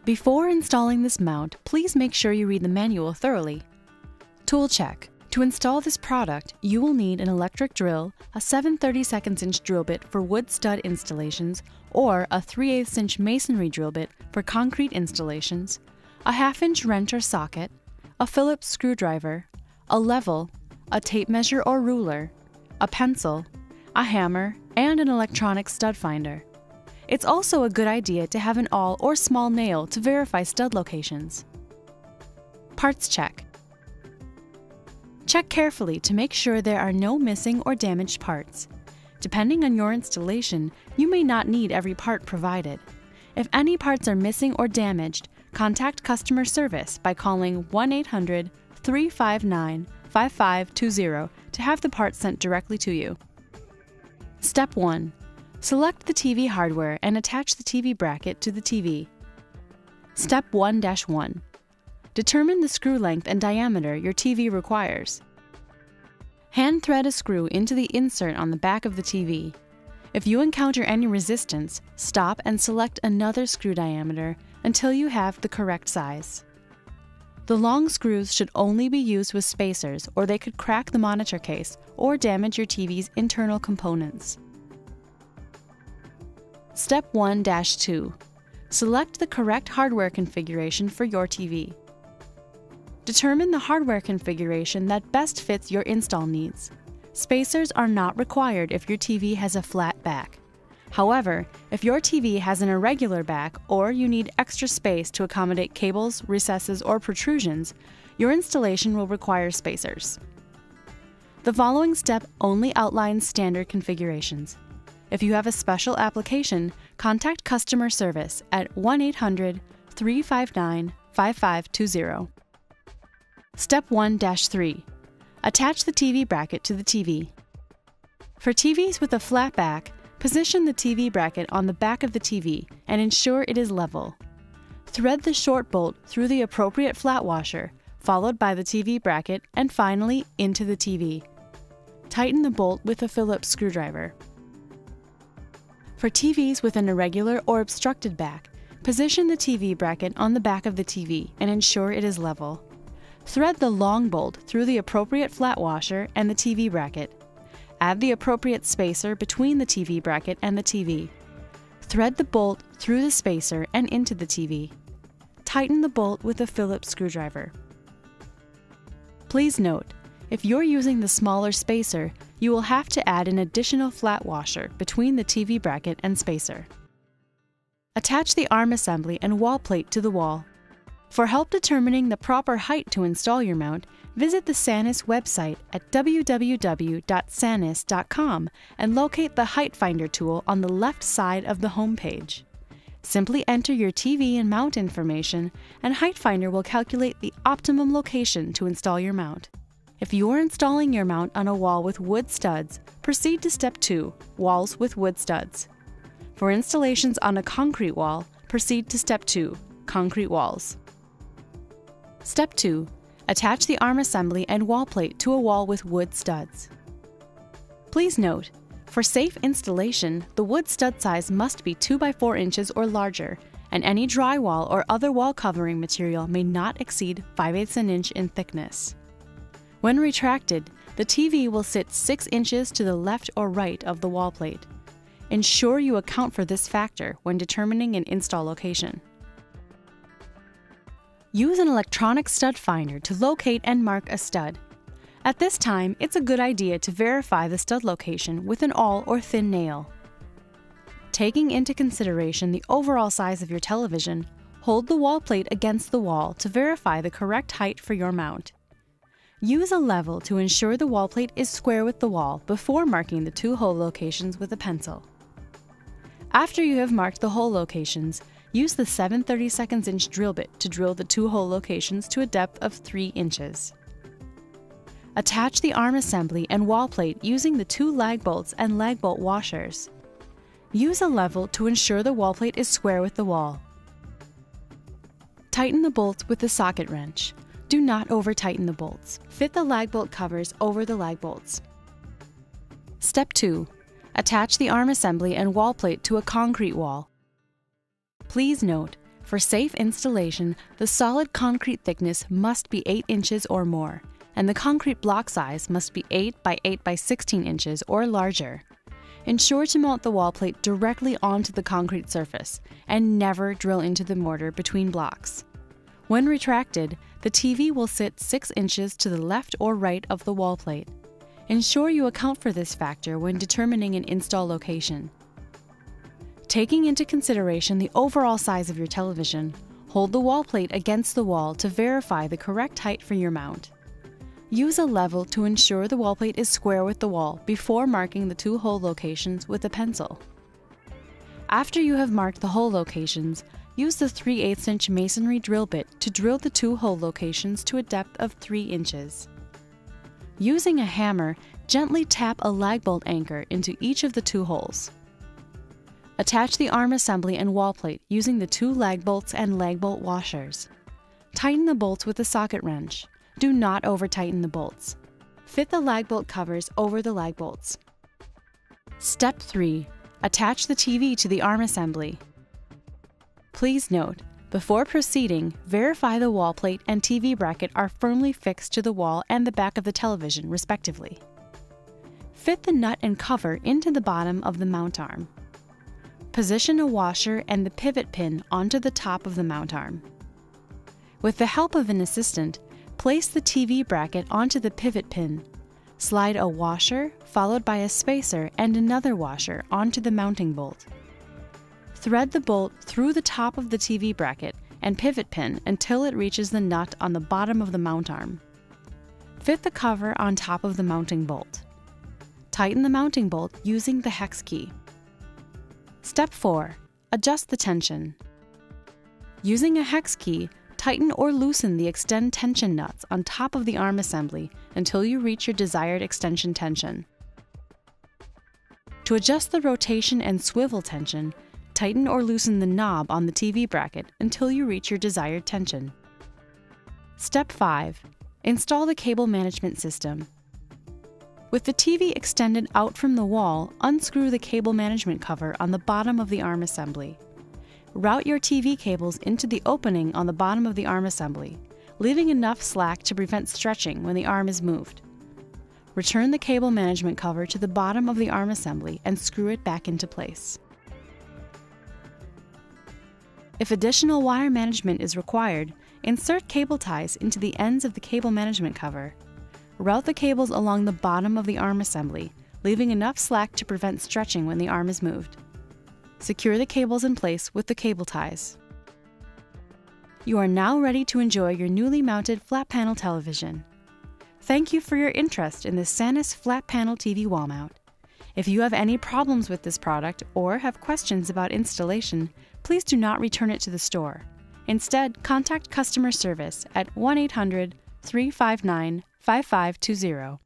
Before installing this mount, please make sure you read the manual thoroughly. Tool check. To install this product, you will need an electric drill, a 7/32 inch drill bit for wood stud installations, or a 3/8 inch masonry drill bit for concrete installations, a 1/2 inch wrench or socket, a Phillips screwdriver, a level, a tape measure or ruler, a pencil, a hammer, and an electronic stud finder. It's also a good idea to have an awl or small nail to verify stud locations. Parts check. Check carefully to make sure there are no missing or damaged parts. Depending on your installation, you may not need every part provided. If any parts are missing or damaged, contact customer service by calling 1-800-359-5520 to have the part sent directly to you. Step 1. Select the TV hardware and attach the TV bracket to the TV. Step 1-1. Determine the screw length and diameter your TV requires. Hand thread a screw into the insert on the back of the TV. If you encounter any resistance, stop and select another screw diameter until you have the correct size. The long screws should only be used with spacers, or they could crack the monitor case or damage your TV's internal components. Step 1-2. Select the correct hardware configuration for your TV. Determine the hardware configuration that best fits your install needs. Spacers are not required if your TV has a flat back. However, if your TV has an irregular back or you need extra space to accommodate cables, recesses, or protrusions, your installation will require spacers. The following step only outlines standard configurations. If you have a special application, contact customer service at 1-800-359-5520. Step 1-3. Attach the TV bracket to the TV. For TVs with a flat back, position the TV bracket on the back of the TV and ensure it is level. Thread the short bolt through the appropriate flat washer, followed by the TV bracket, and finally into the TV. Tighten the bolt with a Phillips screwdriver. For TVs with an irregular or obstructed back, position the TV bracket on the back of the TV and ensure it is level. Thread the long bolt through the appropriate flat washer and the TV bracket. Add the appropriate spacer between the TV bracket and the TV. Thread the bolt through the spacer and into the TV. Tighten the bolt with a Phillips screwdriver. Please note, if you're using the smaller spacer, you will have to add an additional flat washer between the TV bracket and spacer. Attach the arm assembly and wall plate to the wall. For help determining the proper height to install your mount, visit the SANUS website at www.sanus.com and locate the Height Finder tool on the left side of the home page. Simply enter your TV and mount information, and Height Finder will calculate the optimum location to install your mount. If you are installing your mount on a wall with wood studs, proceed to Step 2, Walls with wood studs. For installations on a concrete wall, proceed to Step 2, Concrete walls. Step 2. Attach the arm assembly and wall plate to a wall with wood studs. Please note, for safe installation, the wood stud size must be 2 by 4 inches or larger, and any drywall or other wall covering material may not exceed 5/8 an inch in thickness. When retracted, the TV will sit 6 inches to the left or right of the wall plate. Ensure you account for this factor when determining an install location. Use an electronic stud finder to locate and mark a stud. At this time, it's a good idea to verify the stud location with an awl or thin nail. Taking into consideration the overall size of your television, hold the wall plate against the wall to verify the correct height for your mount. Use a level to ensure the wall plate is square with the wall before marking the 2 hole locations with a pencil. After you have marked the hole locations, use the 7/32 inch drill bit to drill the 2 hole locations to a depth of 3 inches. Attach the arm assembly and wall plate using the 2 lag bolts and lag bolt washers. Use a level to ensure the wall plate is square with the wall. Tighten the bolts with the socket wrench. Do not over-tighten the bolts. Fit the lag bolt covers over the lag bolts. Step 2. Attach the arm assembly and wall plate to a concrete wall. Please note, For safe installation, the solid concrete thickness must be 8 inches or more, and the concrete block size must be 8 by 8 by 16 inches or larger. Ensure to mount the wall plate directly onto the concrete surface and never drill into the mortar between blocks. When retracted, the TV will sit 6 inches to the left or right of the wall plate. Ensure you account for this factor when determining an install location. Taking into consideration the overall size of your television, hold the wall plate against the wall to verify the correct height for your mount. Use a level to ensure the wall plate is square with the wall before marking the 2 hole locations with a pencil. After you have marked the hole locations, use the 3/8 inch masonry drill bit to drill the 2 hole locations to a depth of 3 inches. Using a hammer, gently tap a lag bolt anchor into each of the 2 holes. Attach the arm assembly and wall plate using the 2 lag bolts and lag bolt washers. Tighten the bolts with a socket wrench. Do not over-tighten the bolts. Fit the lag bolt covers over the lag bolts. Step 3. Attach the TV to the arm assembly. Please note, before proceeding, verify the wall plate and TV bracket are firmly fixed to the wall and the back of the television, respectively. Fit the nut and cover into the bottom of the mount arm. Position a washer and the pivot pin onto the top of the mount arm. With the help of an assistant, place the TV bracket onto the pivot pin. Slide a washer, followed by a spacer and another washer onto the mounting bolt. Thread the bolt through the top of the TV bracket and pivot pin until it reaches the nut on the bottom of the mount arm. Fit the cover on top of the mounting bolt. Tighten the mounting bolt using the hex key. Step 4. Adjust the tension. Using a hex key, tighten or loosen the extend tension nuts on top of the arm assembly until you reach your desired extension tension. To adjust the rotation and swivel tension, tighten or loosen the knob on the TV bracket until you reach your desired tension. Step 5. Install the cable management system. With the TV extended out from the wall, unscrew the cable management cover on the bottom of the arm assembly. Route your TV cables into the opening on the bottom of the arm assembly, leaving enough slack to prevent stretching when the arm is moved. Return the cable management cover to the bottom of the arm assembly and screw it back into place. If additional wire management is required, insert cable ties into the ends of the cable management cover. Route the cables along the bottom of the arm assembly, leaving enough slack to prevent stretching when the arm is moved. Secure the cables in place with the cable ties. You are now ready to enjoy your newly mounted flat panel television. Thank you for your interest in the SANUS flat panel TV wall mount. If you have any problems with this product or have questions about installation, please do not return it to the store. Instead, contact customer service at 1-800-359-5520.